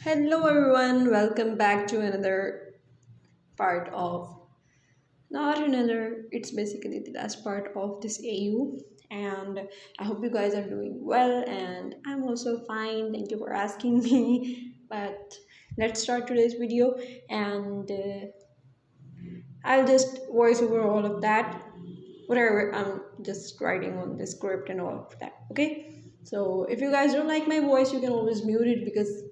Hello everyone, welcome back to another part of not another, it's basically the last part of this AU. And I hope you guys are doing well, and I'm also fine. Thank you for asking me. But let's start today's video, and I'll just voice over all of that, whatever I'm just writing on the script and all of that. Okay, so if you guys don't like my voice, you can always mute it because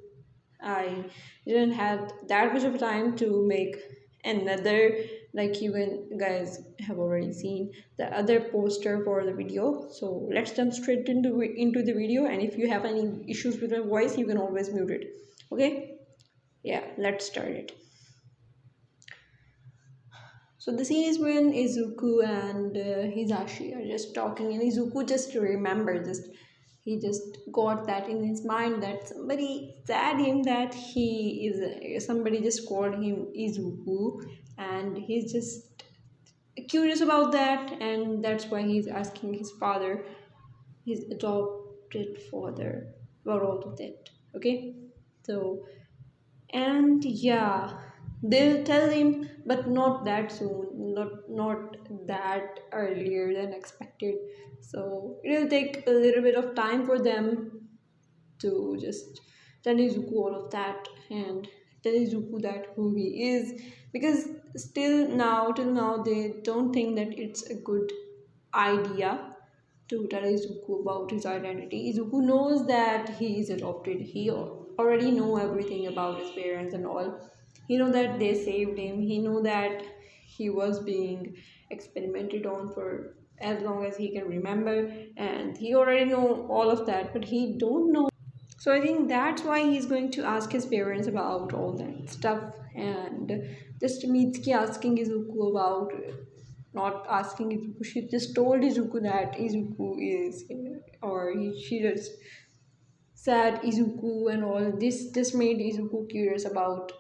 I didn't have that much of time to make another, like you guys have already seen the other poster for the video. So let's jump straight into the video, and if you have any issues with my voice, you can always mute it. Okay, yeah, let's start it. So the scene is when Izuku and Hisashi are just talking, and Izuku just remember, just he just got that in his mind that somebody said him that he is somebody just called him Izuku, and he's just curious about that, and that's why he's asking his father, his adopted father, about all of that. Okay, so and yeah, they'll tell him, but not that soon, not that earlier than expected. So it'll take a little bit of time for them to just tell Izuku all of that and tell Izuku that who he is, because till now they don't think that it's a good idea to tell Izuku about his identity. Izuku knows that he is adopted. He already know everything about his parents and all. He know that they saved him. He know that he was being experimented on for as long as he can remember, and he already know all of that, but he don't know. So I think that's why he's going to ask his parents about all that stuff, and just Mitsuki asking Izuku about, not asking Izuku, she just told Izuku that Izuku is, she just said Izuku and all. This made Izuku curious about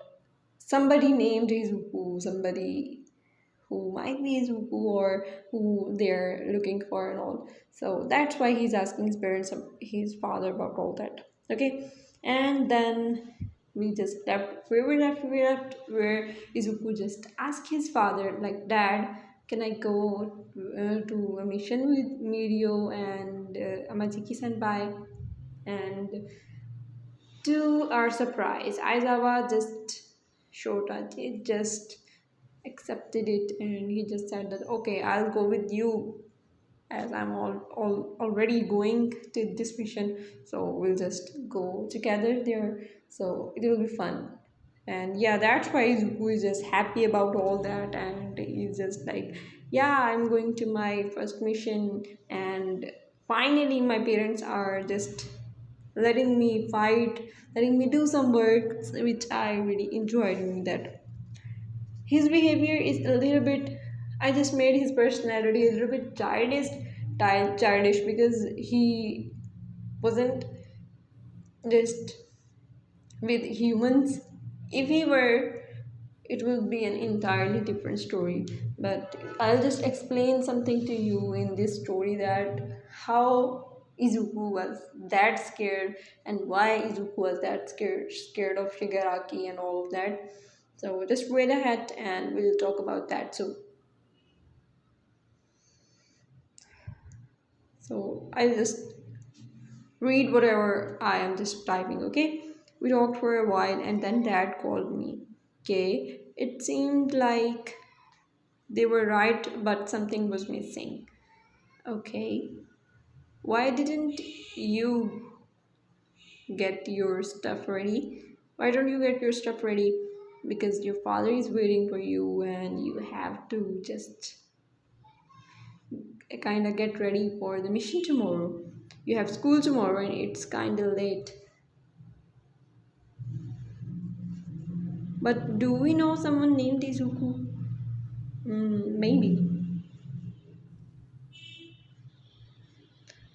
somebody named Izuku, somebody who might be Izuku or who they're looking for and all. So that's why he's asking his parents, his father, about all that. Okay, and then we just left. Where Izuku just asked his father, like, Dad, can I go to a mission with Mirio and Amajiki Senpai? And to our surprise, Aizawa just Shota just accepted it, and he just said that, okay, I'll go with you as I'm already going to this mission, so we'll just go together there, so it will be fun. And yeah, that's why Izuku is just happy about all that, and he's just like, yeah, I'm going to my first mission, and finally my parents are just letting me fight, letting me do some work, which I really enjoy doing that. His behavior is a little bit, I just made his personality a little bit childish, because he wasn't just with humans. If he were, it would be an entirely different story. But I'll just explain something to you in this story, that how Izuku was that scared, and why Izuku was that scared of Shigaraki and all of that. So just wait ahead and we'll talk about that. So I'll just read whatever I am just typing, okay? We talked for a while, and then Dad called me. Okay, it seemed like they were right, but something was missing. Okay, why didn't you get your stuff ready? Why don't you get your stuff ready? Because your father is waiting for you, and you have to just kind of get ready for the mission tomorrow. You have school tomorrow, and it's kind of late. But do we know someone named Izuku? Maybe.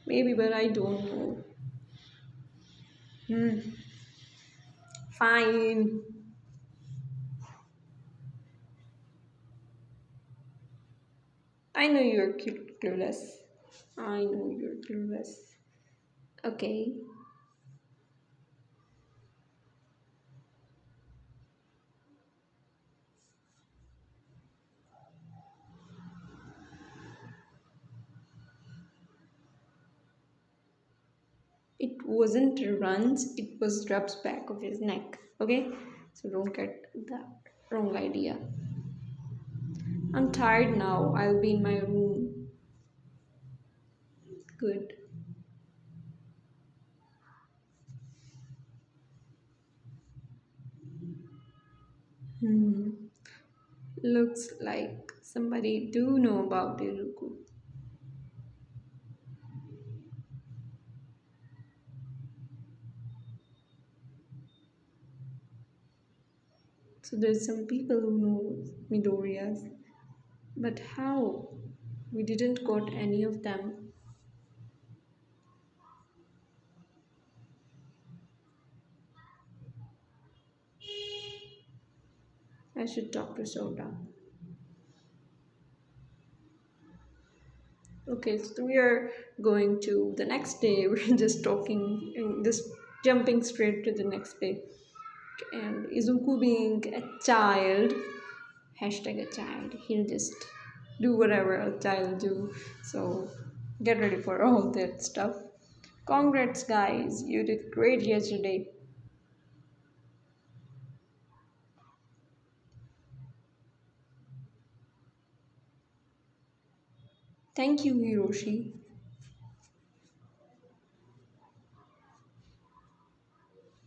Maybe, but I don't know. Hmm. Fine. I know you're clueless. I know you're clueless. Okay. It wasn't runs, it was rubs back of his neck. Okay? So don't get the wrong idea. I'm tired now. I'll be in my room. Good. Hmm. Looks like somebody do know about Izuku. So there's some people who know Midoriya's. But how? We didn't got any of them. I should talk to Soda. Okay, so we are going to the next day. We're just talking and just jumping straight to the next day. And Izuku being a child, hashtag a child, he'll just do whatever a child do. So get ready for all that stuff. Congrats, guys! You did great yesterday. Thank you, Hiroshi.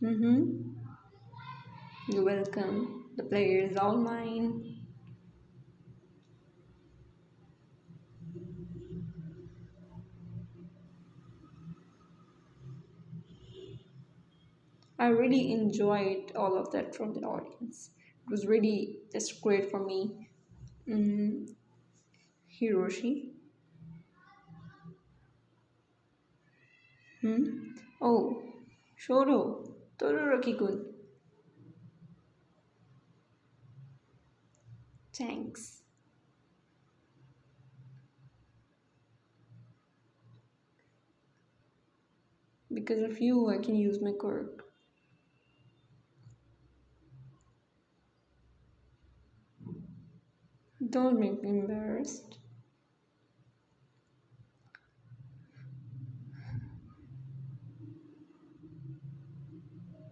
Mm-hmm. You're welcome. The player is all mine. I really enjoyed all of that from the audience. It was really just great for me. Mm, Hiroshi. Hmm? Oh, Shoro. Todoroki-kun. Thanks. Because of you, I can use my quirk. Don't make me embarrassed.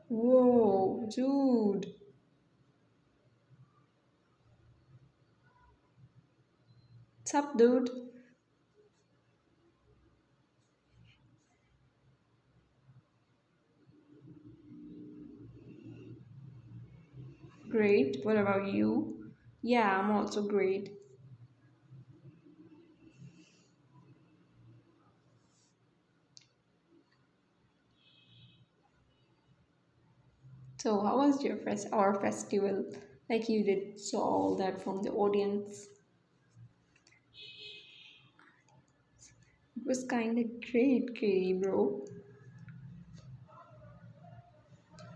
Whoa, dude. What's up, dude? Great. What about you? Yeah, I'm also great. So, how was your our festival? Like you did saw all that from the audience. It was kind of great, Katie, bro.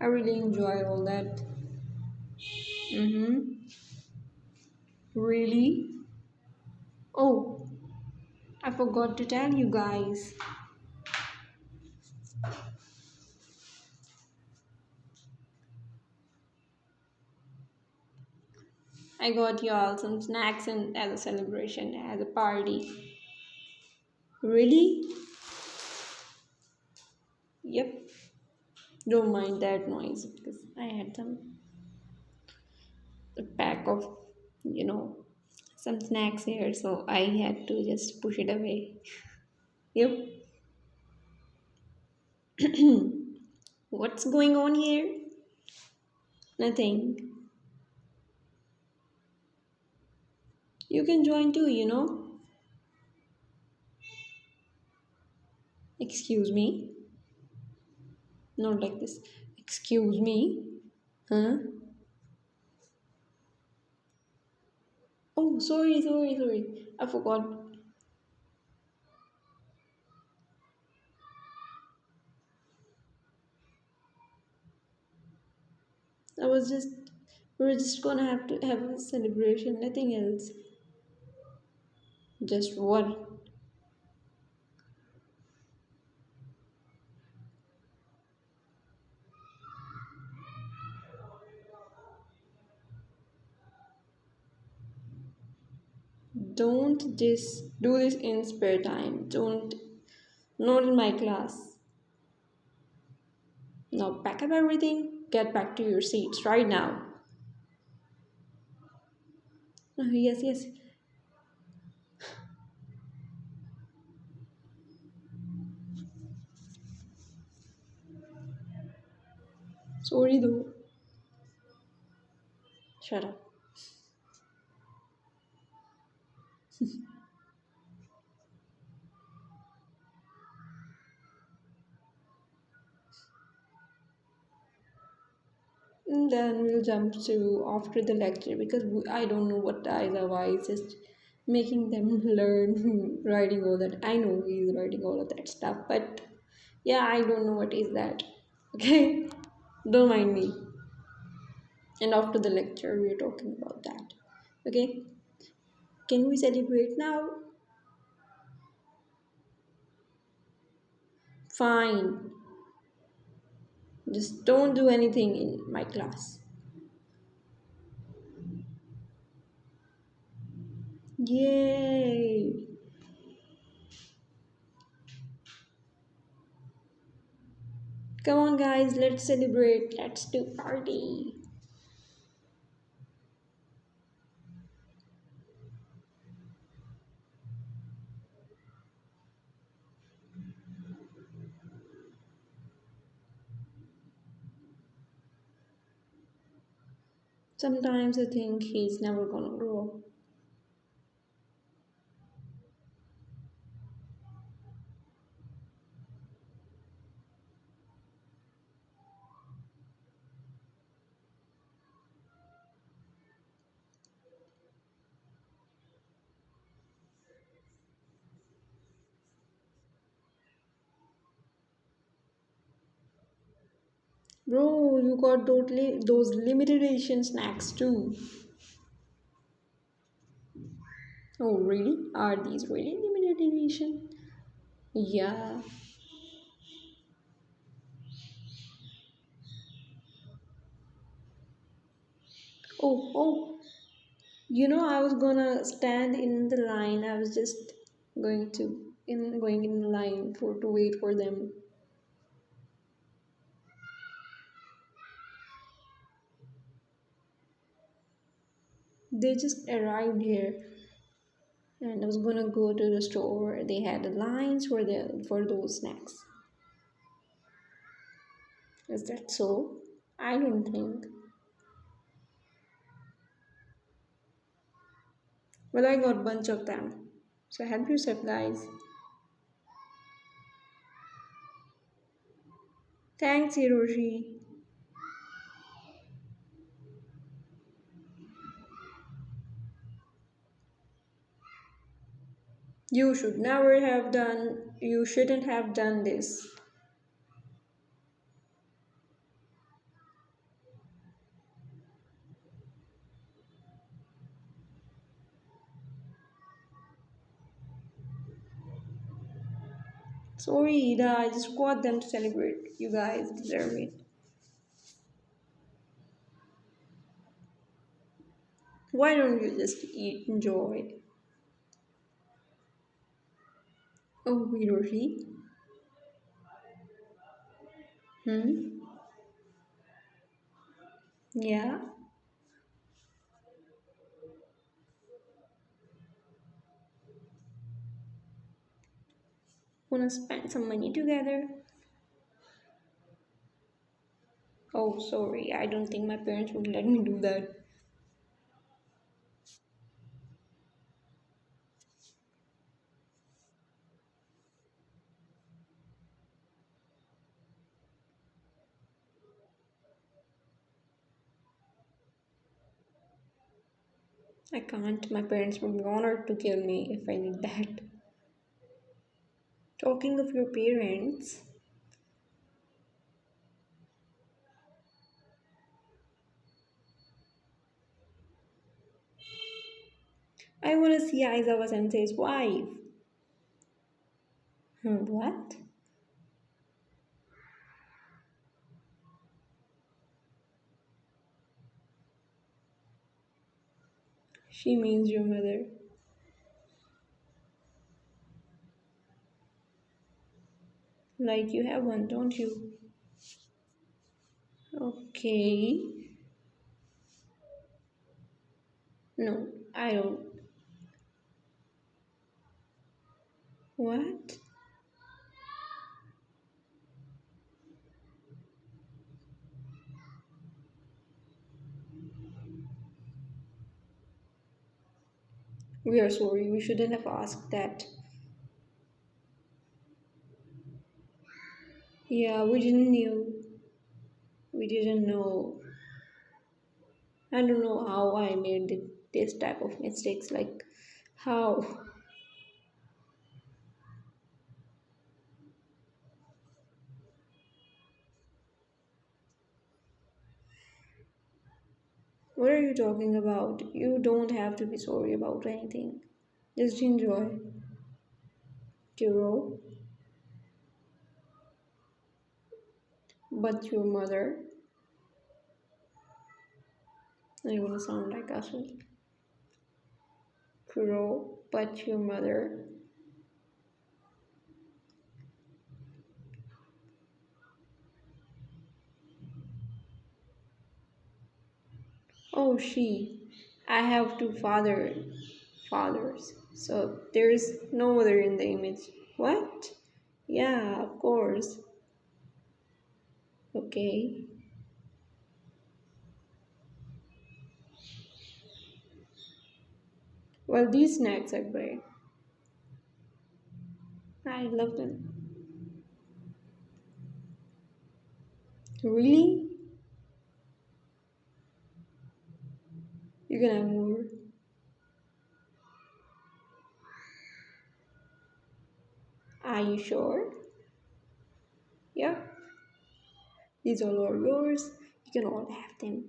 I really enjoyed all that. Mm-hmm. Really? Oh, I forgot to tell you guys. I got y'all some snacks and as a celebration, as a party. Really? Yep. Don't mind that noise because I had a pack of, you know, some snacks here, so I had to just push it away. Yep. What's going on here? Nothing. You can join too, you know. Excuse me. Not like this. Excuse me. Huh? Oh, sorry. I forgot. I was just. We're just gonna have to have a celebration, nothing else. Just what? Don't just do this in spare time. Don't. Not in my class. Now pack up everything, get back to your seats right now. Yes, yes. Sorry though. Shut up. And then we'll jump to after the lecture because I don't know what Aizawa is just making them learn writing all that. I know he's writing all of that stuff, but yeah, I don't know what is that. Okay, don't mind me. And after the lecture, we're talking about that. Okay, can we celebrate now? Fine. Just don't do anything in my class. Yay! Come on, guys, let's celebrate. Let's do party. Sometimes I think he's never gonna grow. Bro, you got those limited edition snacks too. Oh, really? Are these really limited edition? Yeah. Oh, oh. I was gonna stand in the line. I was just going in the line for to wait for them. They just arrived here, and I was gonna go to the store. They had the lines for those snacks. Is that so? I don't think. Well, I got bunch of them. So help yourself, guys. Thanks, Hiroshi. You shouldn't have done this. Sorry, Ida, I just got them to celebrate. You guys deserve it. Why don't you just eat, enjoy? Oh, Hiroshi. Hmm? Yeah? Wanna spend some money together? Oh, sorry, I don't think my parents would let me do that. I can't. My parents would be honored to kill me if I did that. Talking of your parents, I wanna see Aizawa sensei's wife. What? She means your mother. Like you have one, don't you? Okay. No, I don't. What? We are sorry. We shouldn't have asked that. Yeah, we didn't knew. We didn't know. I don't know how I made this type of mistakes. Like, how? What are you talking about? You don't have to be sorry about anything. Just enjoy. Kuro, but your mother. I'm gonna sound like Aswin. Kuro, but your mother. Oh, she. I have two fathers. So there's no mother in the image. What? Yeah, of course. Okay. Well, these snacks are great. I love them. Really? You can have more. Are you sure? Yeah. These all are yours. You can all have them.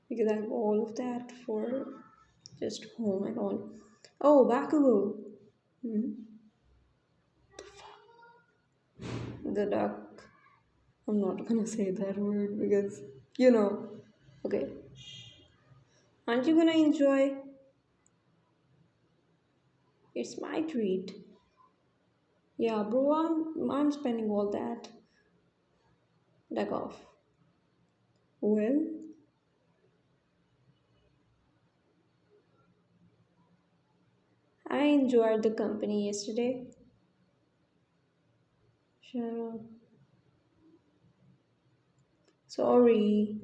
You can have all of that for just home and all. Oh, Bakugo. Hmm. The duck. I'm not gonna say that word because you know. Okay. Aren't you gonna enjoy? It's my treat. Yeah, bro, I'm spending all that. Duck off. Well, I enjoyed the company yesterday. Shut up. Sorry.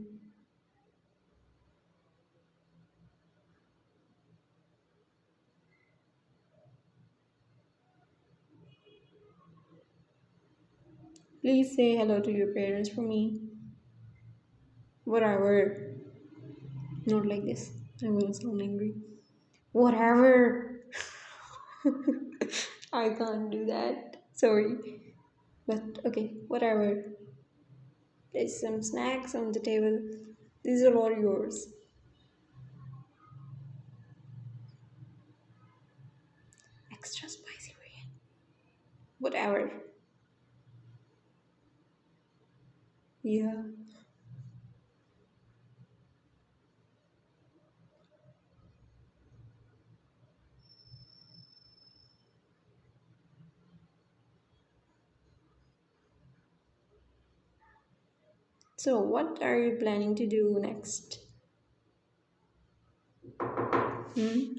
Please say hello to your parents for me. Whatever. Not like this. I'm gonna sound angry. Whatever. I can't do that. Sorry. But okay, whatever. There's some snacks on the table. These are all yours. Extra spicy rain. Whatever. Yeah. So, what are you planning to do next? Hmm?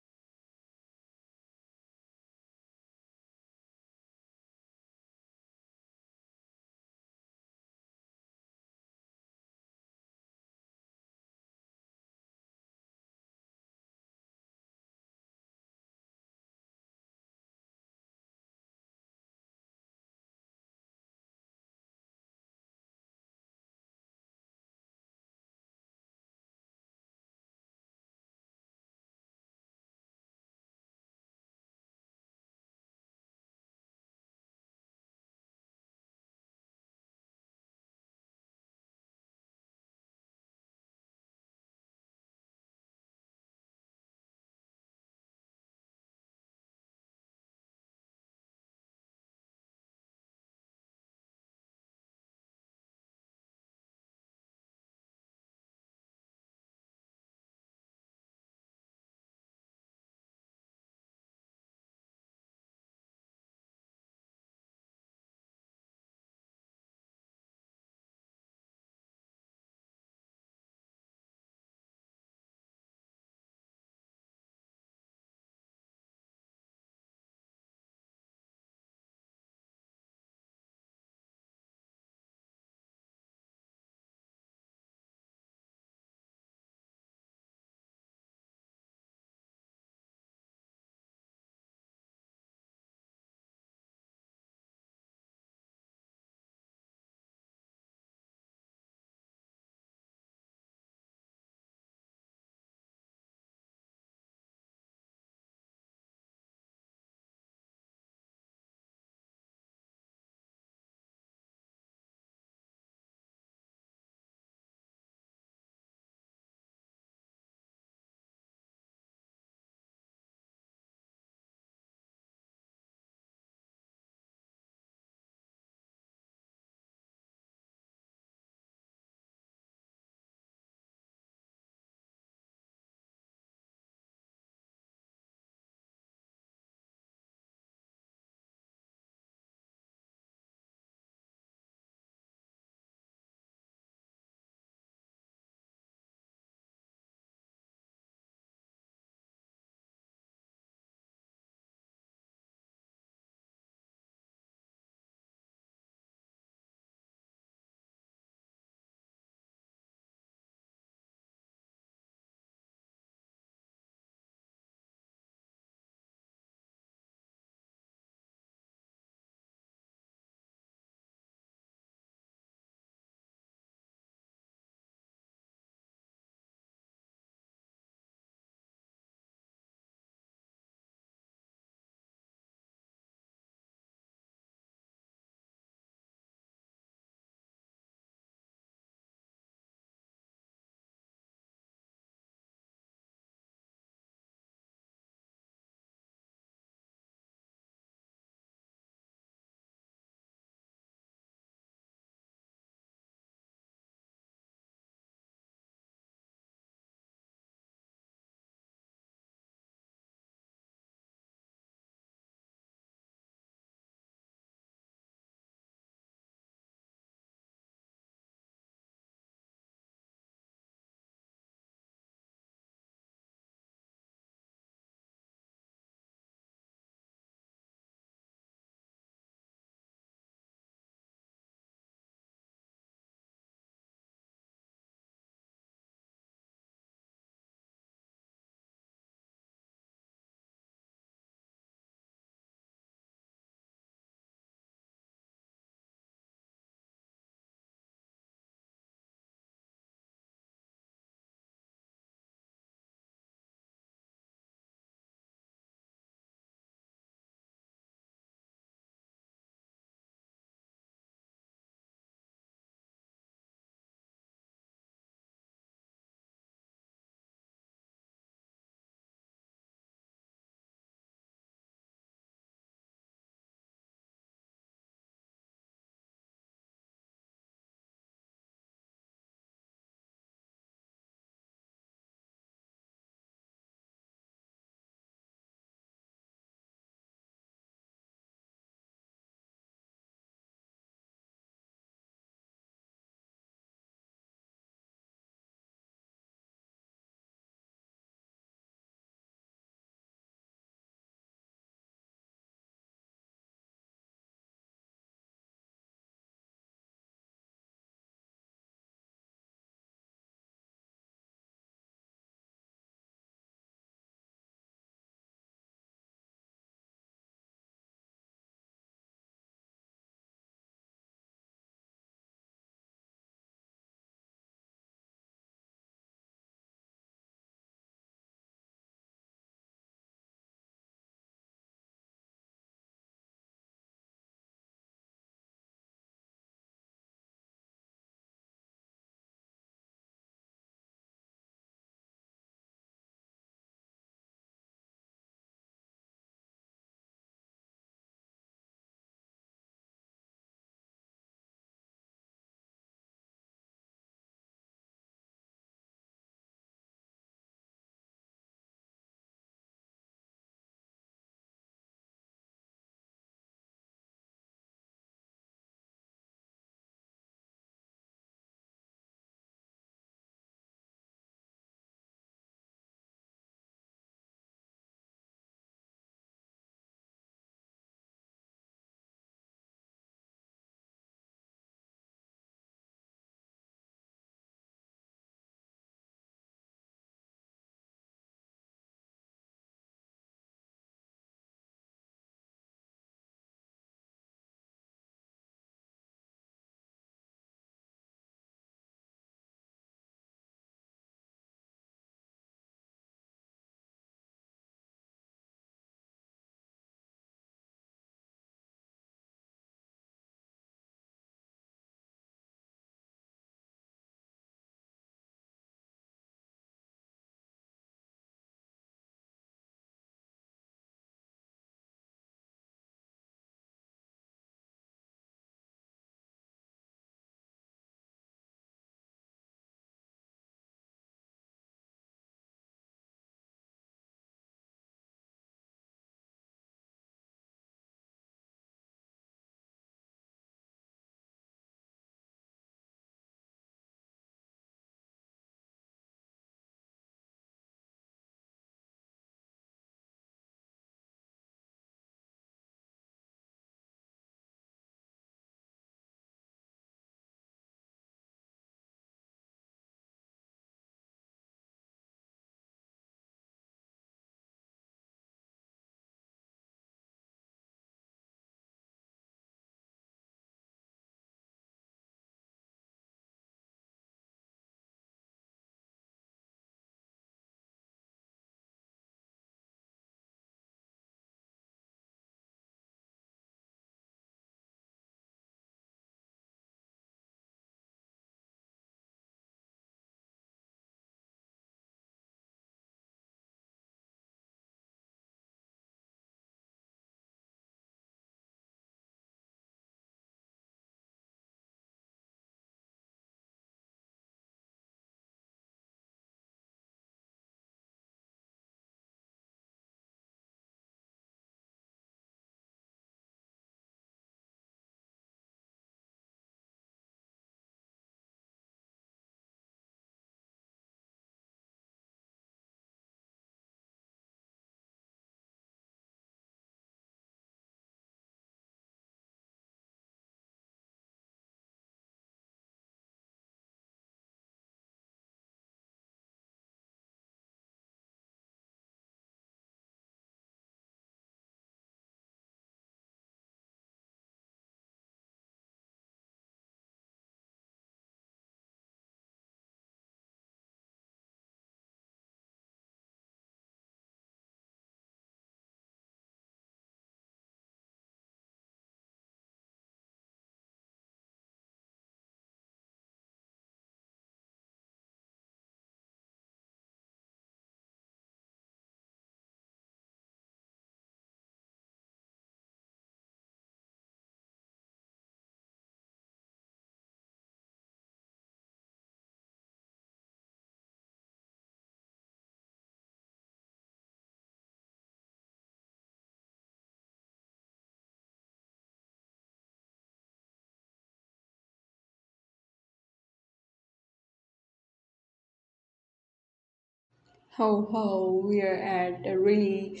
how we are at a really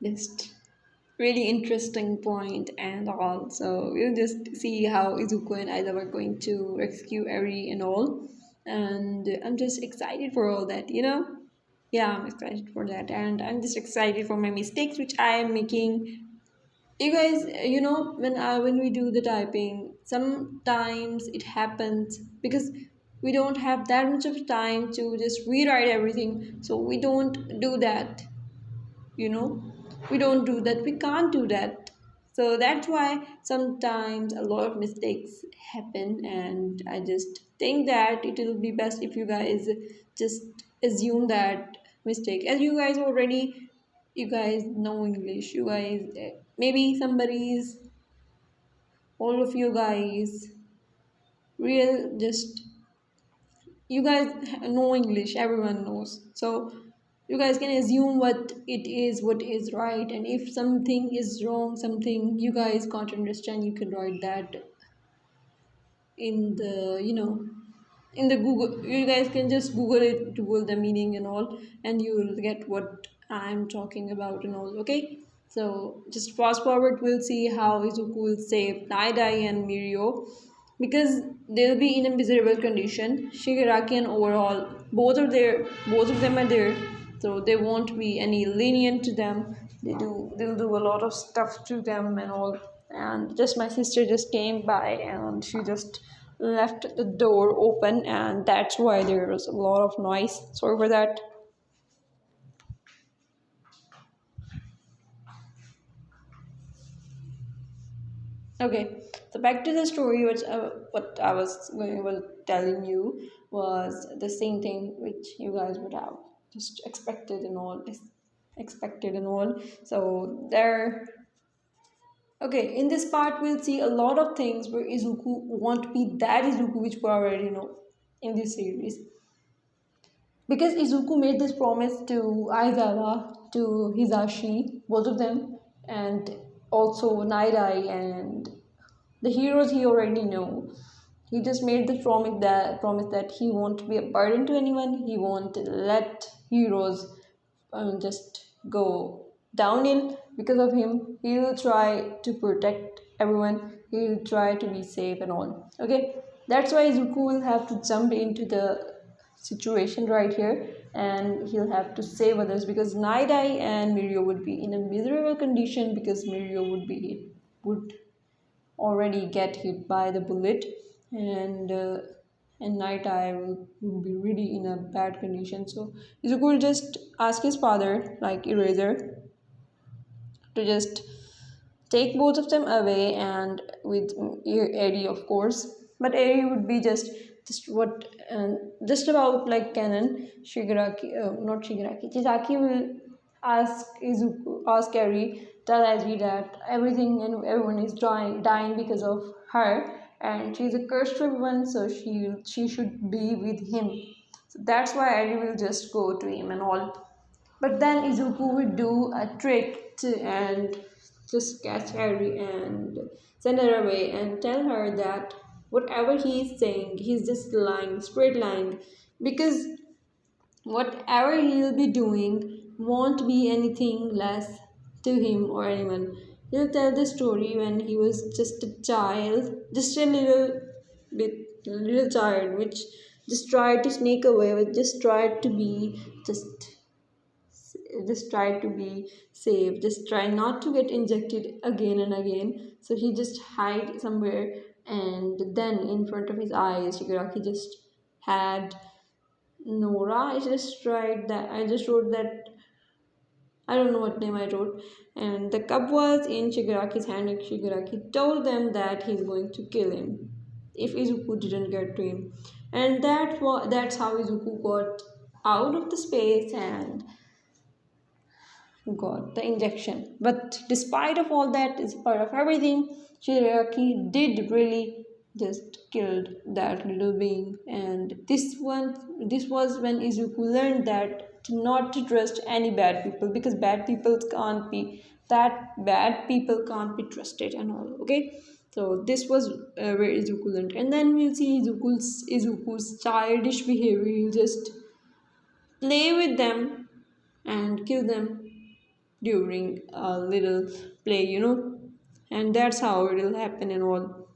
just really interesting point and all. So we'll just see how Izuku and Aizawa are going to rescue Eri and all. And I'm just excited for all that, you know? Yeah, I'm excited for that. And I'm just excited for my mistakes which I am making. You guys, you know, when we do the typing, sometimes it happens because we don't have that much of time to just rewrite everything. So we don't do that, you know, we don't do that, we can't do that. So that's why sometimes a lot of mistakes happen, and I just think that it will be best if you guys just assume that mistake, as you guys already, you guys know English, you guys, maybe somebody's, all of you guys real just, you guys know English, everyone knows. So you guys can assume what it is, what is right, and if something is wrong, something you guys can't understand, you can write that in the, you know, in the Google. You guys can just Google it, Google the meaning and all, and you will get what I'm talking about and all. Okay, so just fast forward, we'll see how Izuku will save Naidai and Mirio, because they'll be in a miserable condition. Shigaraki and overall, both of them are there, so they won't be any lenient to them. They'll do a lot of stuff to them and all. And just my sister just came by and she just left the door open, and that's why there was a lot of noise. Sorry for that. Okay, so back to the story, which what I was telling you was the same thing which you guys would have just expected and all. So there. Okay, in this part we'll see a lot of things where Izuku won't be that Izuku which we already know in this series. Because Izuku made this promise to Aizawa, to Hizashi, both of them, and also Nairai and the heroes he already know. He just made the promise that he won't be a burden to anyone. He won't let heroes just go downhill because of him. He will try to protect everyone. He will try to be safe and all. Okay, that's why Zuko will have to jump into the situation right here, and he'll have to save others, because Naidai and Mirio would be in a miserable condition, because Mirio would already get hit by the bullet, and Night Eye will be really in a bad condition. So Izuku will just ask his father, like Eraser, to just take both of them away, and with Eri, of course. But Eri would be just what just about like canon. Shigaraki, not Shigaraki, Chizaki will ask Eri, tell Eri that everything and everyone is dying because of her, and she's a cursed one, so she should be with him. So that's why Eri will just go to him and all. But then Izuku would do a trick and just catch Harry and send her away and tell her that whatever he is saying, he's just lying, straight lying, because whatever he'll be doing won't be anything less to him or anyone. He'll tell the story when he was just a child, just a little child, which just tried to sneak away, which just tried to be just try to be safe, just try not to get injected again and again. So he just hide somewhere, and then in front of his eyes Shigaraki just had Nora. I just wrote that, I don't know what name I wrote, and the cup was in Shigaraki's hand, and Shigaraki told them that he's going to kill him if Izuku didn't get to him. And that's how Izuku got out of the space and got the injection. But despite of all that, despite of everything, Shiraki did really just killed that little being. And this was when Izuku learned that not to trust any bad people, because bad people can't be trusted and all. Okay, so this was where Izuku learned. And then we'll see Izuku's childish behavior. He'll just play with them and kill them during a little play, and that's how it will happen and all.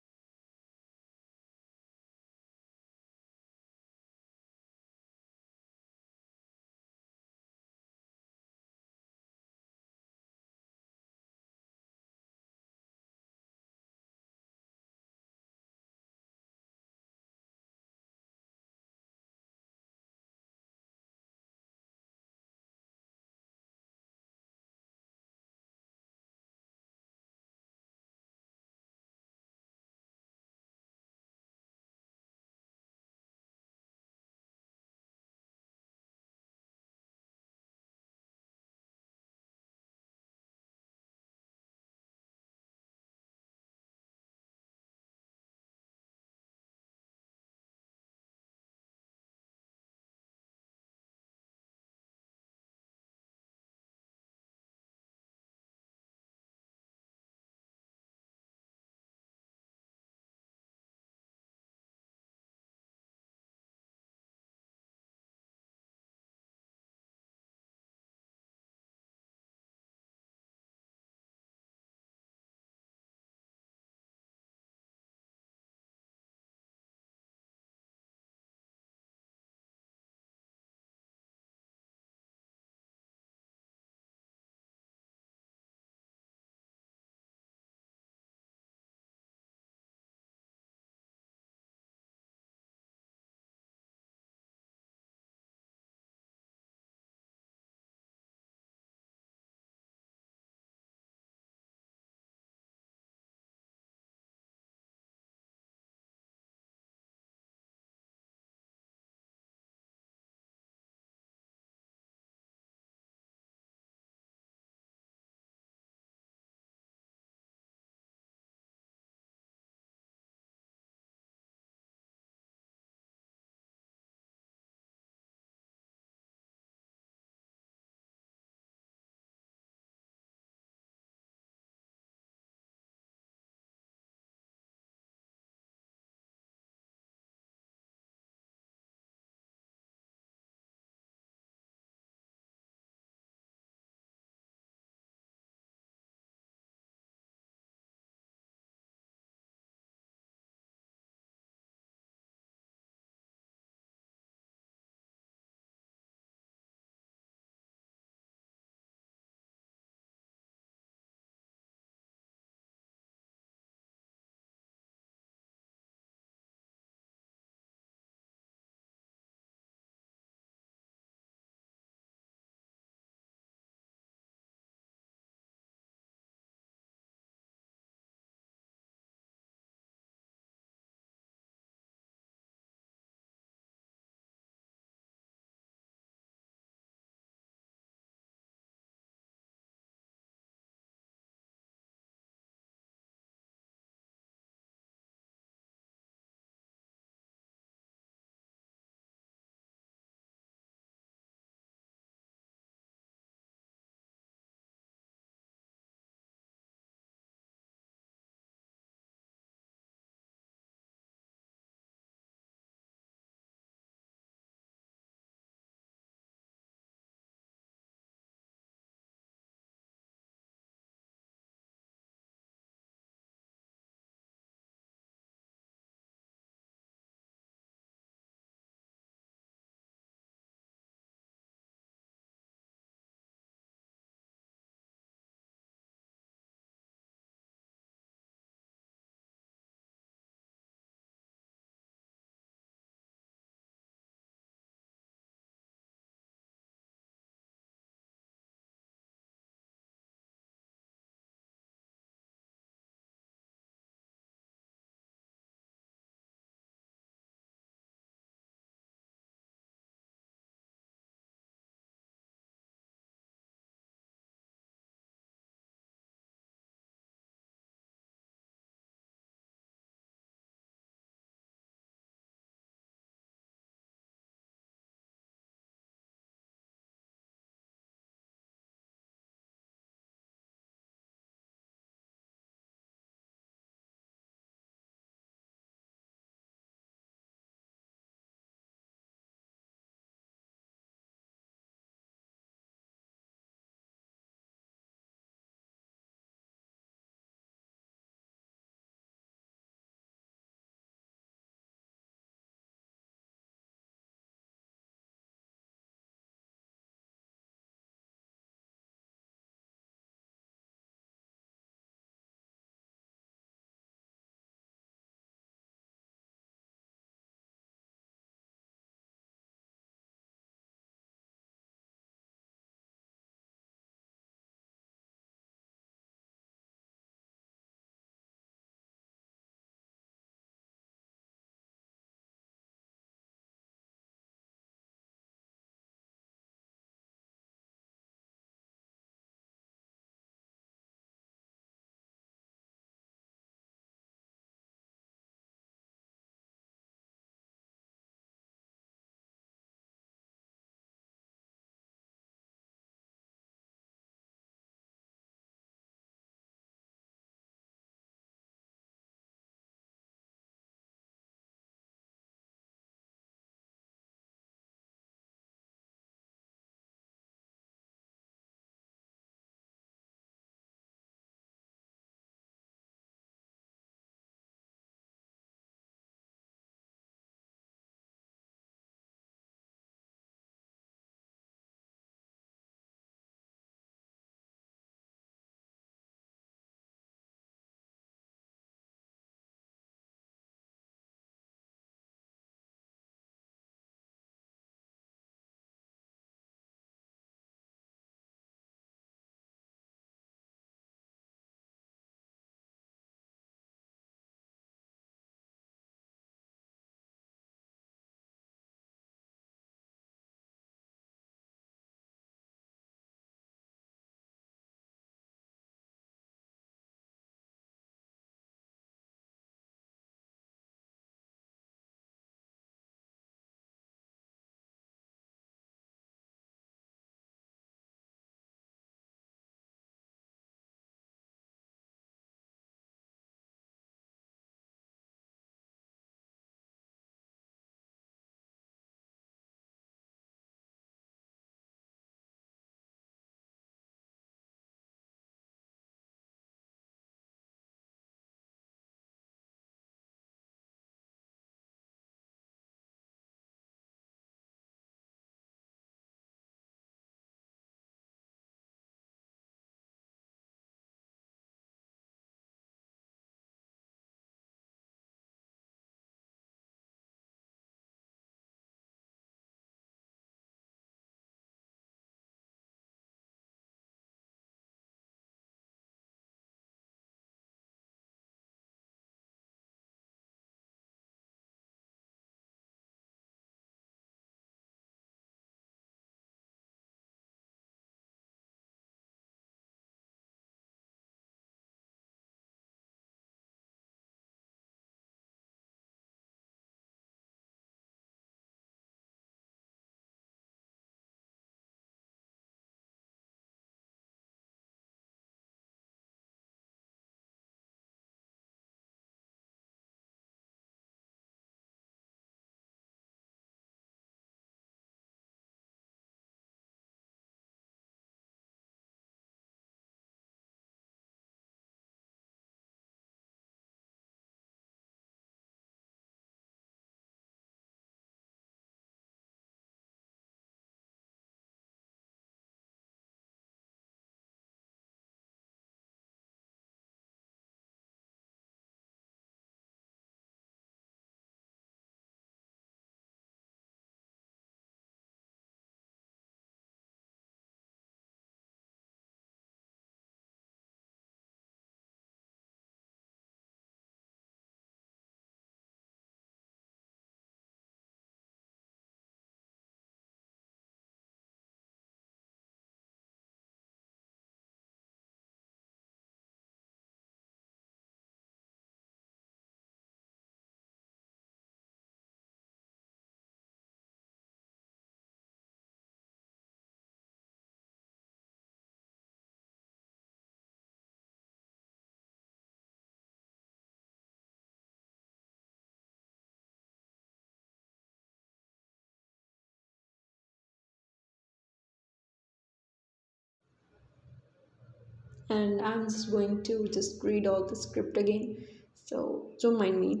and I'm just going to just read all the script again. So don't mind me,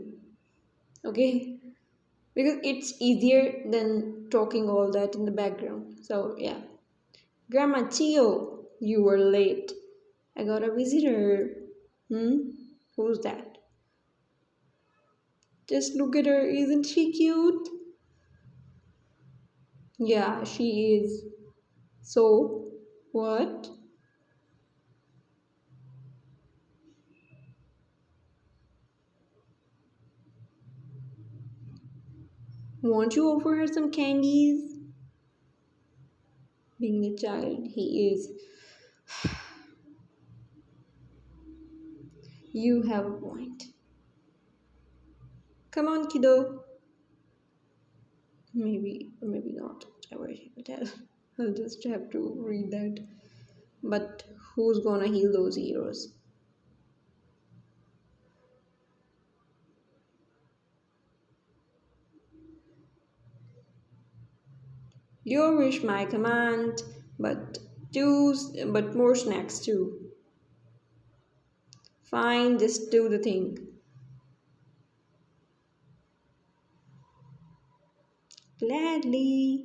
okay? Because it's easier than talking all that in the background. So yeah. Grandma Chio, you were late. I got a visitor. Hmm? Who's that? Just look at her, isn't she cute? Yeah, she is. So, what? Won't you offer her some candies? Being a child, he is. You have a point. Come on, kiddo. Maybe, or maybe not. I wish I could tell. I'll just have to read that. But who's gonna heal those heroes? Your wish, my command. But but more snacks too. Fine, just do the thing. Gladly.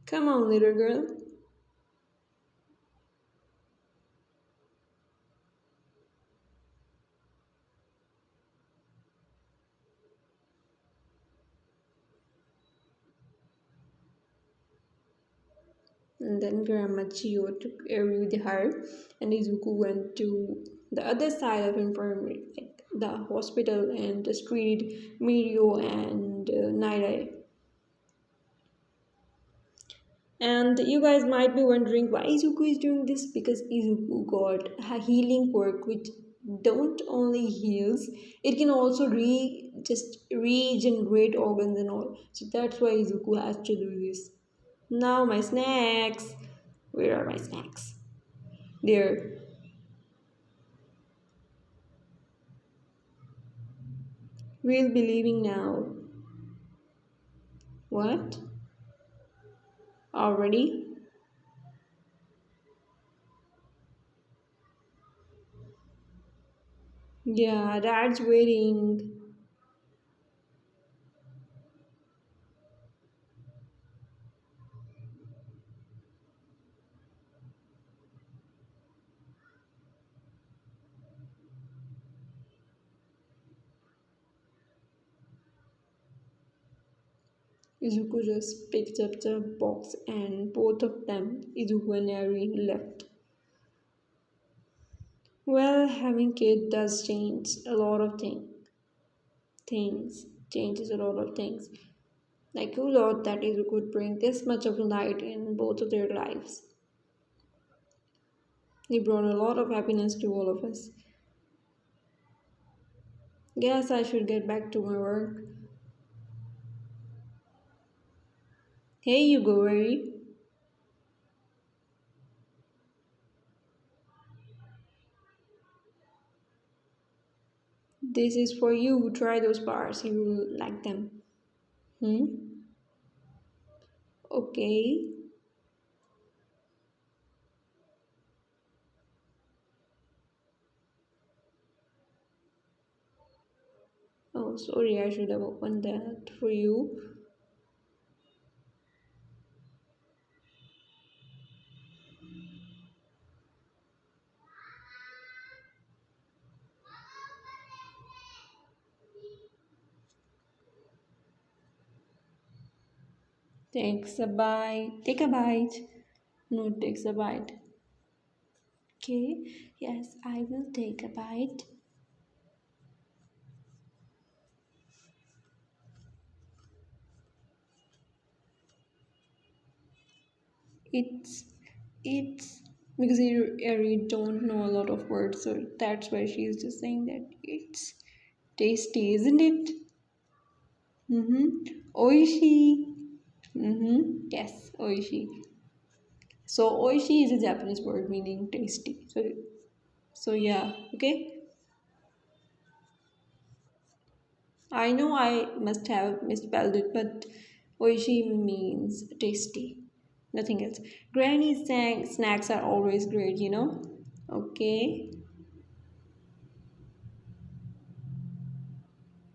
Come on, little girl. And then Grandma Chio took Eri with her, and Izuku went to the other side of infirmary, like the hospital, and just treated Mirio and Nirai. And you guys might be wondering why Izuku is doing this, because Izuku got a healing quirk which don't only heals, it can also just regenerate organs and all. So that's why Izuku has to do this. Now my snacks. Where are my snacks? There. We'll be leaving now. What? Already? Yeah, Dad's waiting. Izuku just picked up the box and both of them, Izuku and Eri, left. Well, having kid does change a lot of things. Changes a lot of things. Like who thought that Izuku could bring this much of light in both of their lives? He brought a lot of happiness to all of us. Guess I should get back to my work. Hey, you go, Eri. This is for you. Try those bars. You will like them. Hmm? Okay. Oh, sorry, I should have opened that for you. Takes a bite. Take a bite. No, it takes a bite. Okay. Yes, I will take a bite. It's it's because Ari don't know a lot of words, so that's why she's just saying that it's tasty, isn't it? Mm-hmm. Oishi. Mm-hmm. Yes, oishi. So oishi is a Japanese word meaning tasty. So yeah, okay. I know I must have misspelled it, but oishi means tasty. Nothing else. Granny's snacks are always great, you know. Okay.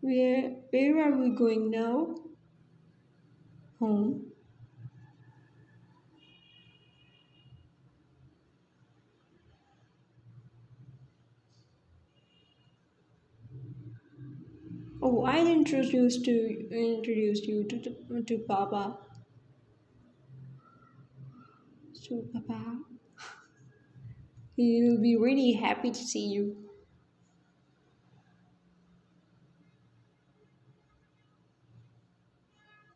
Where are we going now? Home. Oh, I introduced you to Papa. To Papa. He will be really happy to see you.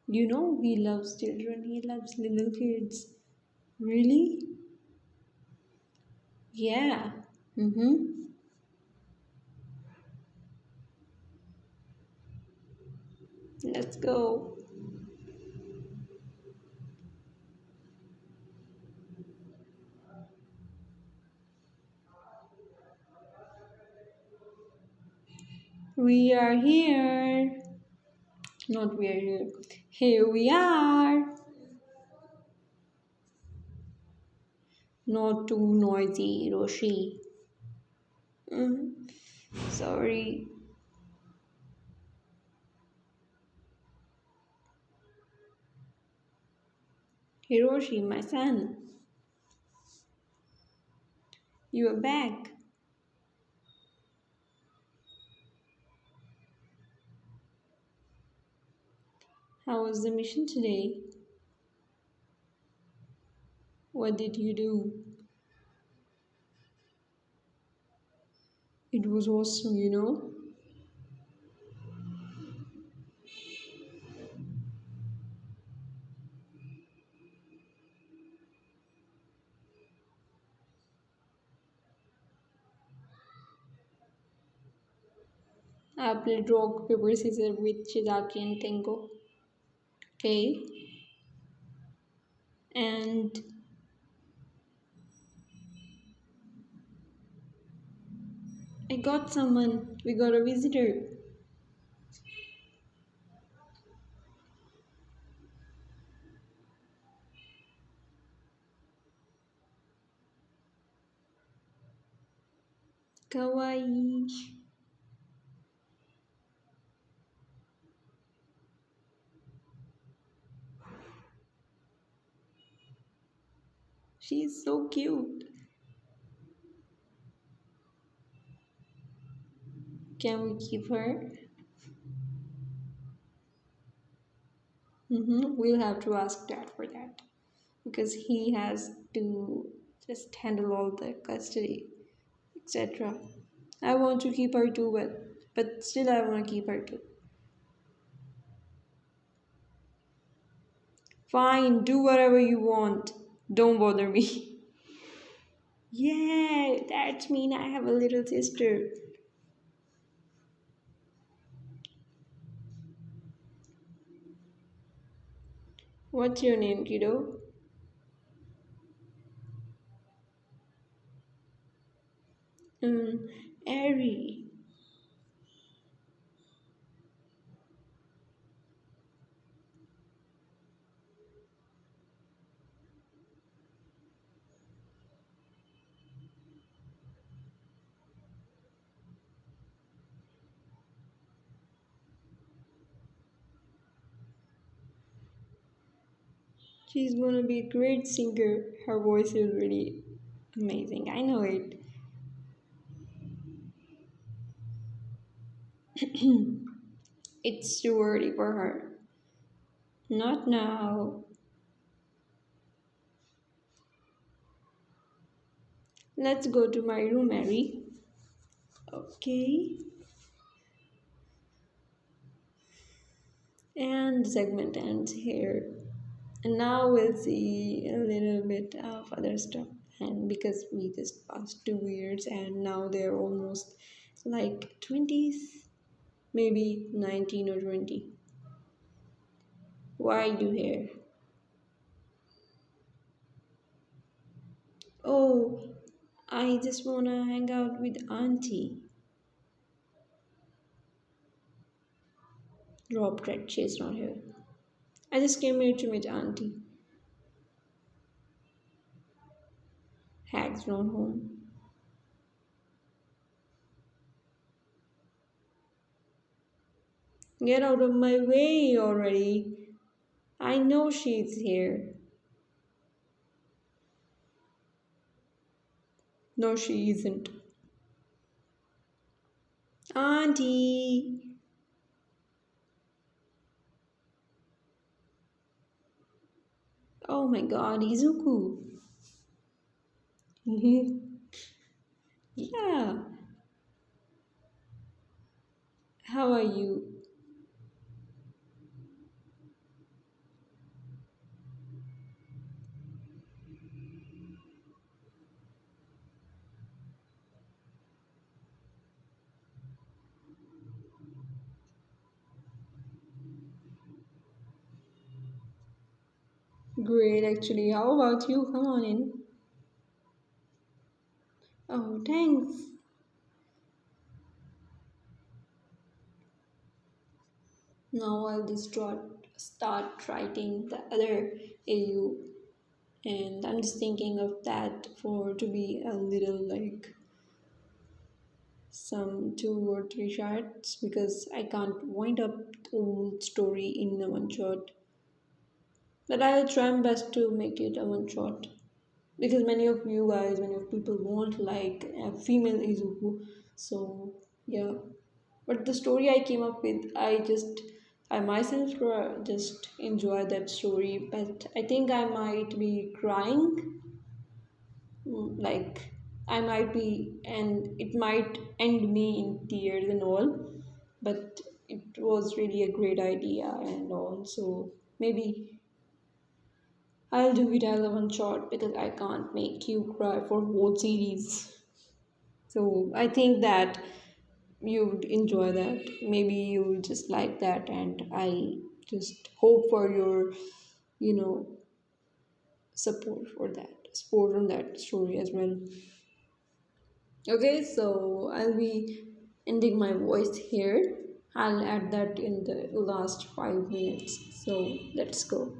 You know he loves children. He loves little kids. Really? Yeah. Mm-hmm. Let's go. We are here. Not we are here. Here we are. Not too noisy, Roshi. Mhm. Sorry. Hiroshi, my son, you are back. How was the mission today? What did you do? It was awesome, you know. I played rock, paper, scissors with Shizaki and Tengo. Okay. And I got someone. We got a visitor. Kawaii. She's so cute. Can we keep her? We'll have to ask Dad for that because he has to just handle all the custody, etc. I want to keep her too, but still I want to keep her too. Fine, do whatever you want. Don't bother me. Yeah, that's mean I have a little sister. What's your name, kiddo? Um, Ari. She's gonna be a great singer. Her voice is really amazing. I know it. It's too early for her. Not now. Let's go to my room, Mary. Okay. And the segment ends here. And now we'll see a little bit of other stuff. And because we just passed 2 years and now they're almost like 20s, maybe 19 or 20. Why do hair? Oh, I just wanna hang out with Auntie. Drop dead, she's not here. I just came here to meet Auntie. Hags not home. Get out of my way already. I know she's here. No, she isn't. Auntie! Oh my god, Izuku. Yeah, how are you? Great, actually. How about you? Come on in. Oh, thanks. Now I'll just start writing the other AU, and I'm just thinking of that for to be a little like some 2 or 3 shots because I can't wind up the whole story in a one shot. But I'll try my best to make it a one shot because many of you guys, many of people want like a female Izuku. So yeah, but the story I came up with, I myself just enjoy that story. But I think I might be crying, like I might be, and it might end me in tears and all. But it was really a great idea and all. So maybe I'll do it as a one shot because I can't make you cry for whole series. So I think that you'd enjoy that. Maybe you'll just like that, and I just hope for your, you know, support on that story as well. Okay, so I'll be ending my voice here. I'll add that in the last 5 minutes. So let's go.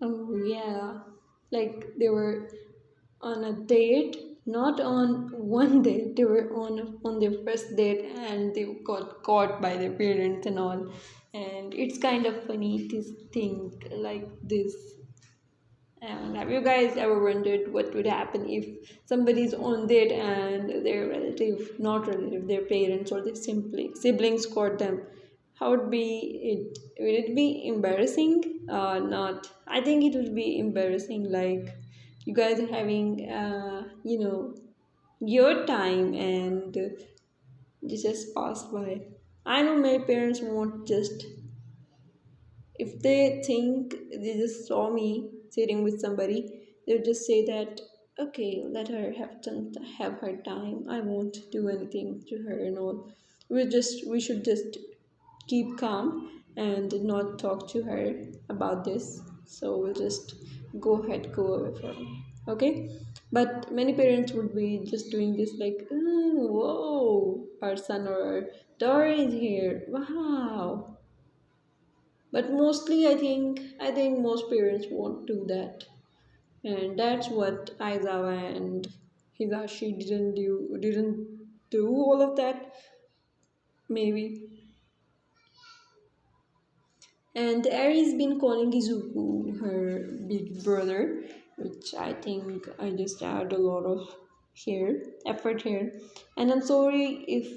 Oh yeah, like they were on a date, not on one date. They were on their first date, and they got caught by their parents and all. And it's kind of funny to think like this. And have you guys ever wondered what would happen if somebody's on date and their relative, not relative, their parents or their siblings caught them? How would be it? Would it be embarrassing? Not. I think it would be embarrassing. Like you guys are having, your time and this just passed by. I know my parents won't just if they think they just saw me sitting with somebody, they'll just say that, okay, let her have her time. I won't do anything to her and all. We should just keep calm and not talk to her about this. So we'll just go away from her. Okay? But many parents would be just doing this like, oh, whoa, our son or our daughter is here. Wow, but mostly I think most parents won't do that, and that's what Aizawa and Higashi didn't do all of that maybe. And Aries been calling Izuku her big brother, which I think I just add a lot of effort here. And I'm sorry if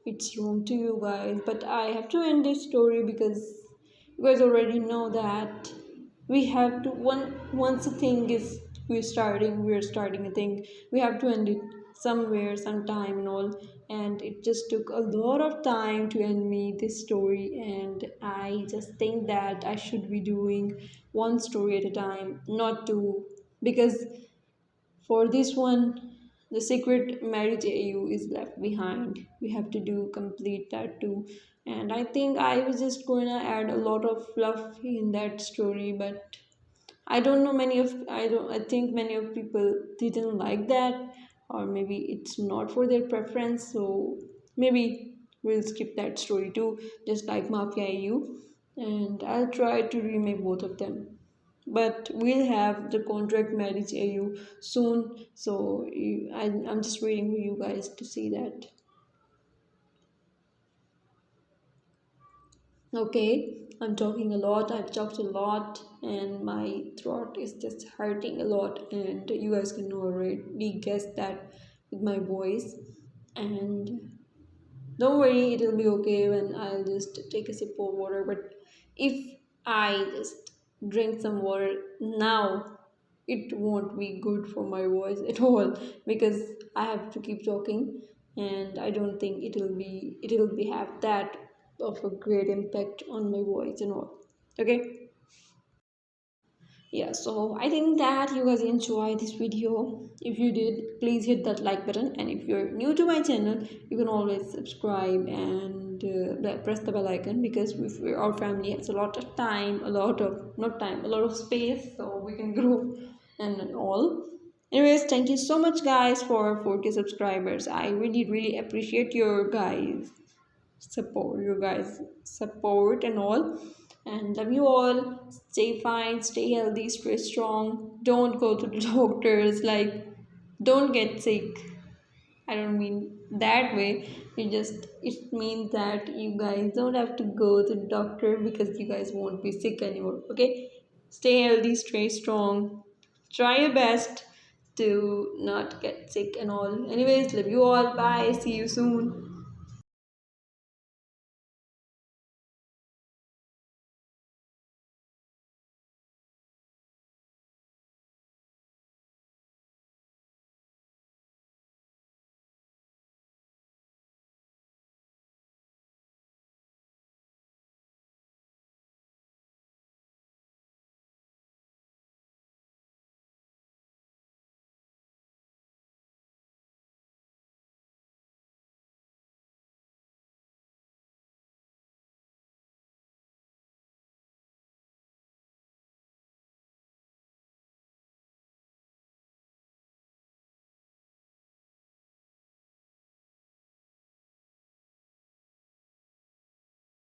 it's wrong to you guys, but I have to end this story because you guys already know that we have to once a thing is we're starting a thing, we have to end it somewhere, sometime and all. And it just took a lot of time to end me this story, and I just think that I should be doing one story at a time, not two, because for this one, the secret marriage AU is left behind. We have to do complete that too. And I think I was just going to add a lot of fluff in that story, but I think many of people didn't like that, or maybe it's not for their preference. So maybe we'll skip that story too, just like Mafia AU, and I'll try to remake both of them, but we'll have the contract marriage AU soon. So I'm just waiting for you guys to see that. Okay, I'm talking a lot. I've talked a lot, and my throat is just hurting a lot. And you guys can already guess that with my voice. And don't worry, it'll be okay when I'll just take a sip of water. But if I just drink some water now, it won't be good for my voice at all, because I have to keep talking, and I don't think it'll be have that of a great impact on my voice and all. Okay. Yeah, so I think that you guys enjoy this video. If you did, please hit that like button, and if you're new to my channel, you can always subscribe and press the bell icon, because our family has a lot of time, a lot of not time, a lot of space, so we can grow and all. Anyways, thank you so much guys for 4K subscribers. I really appreciate your guys support and all, and love you all. Stay fine, stay healthy, stay strong. Don't go to the doctors, like don't get sick. I don't mean that way. It means that you guys don't have to go to the doctor because you guys won't be sick anymore. Okay, stay healthy, stay strong, try your best to not get sick and all. Anyways, love you all, bye, see you soon.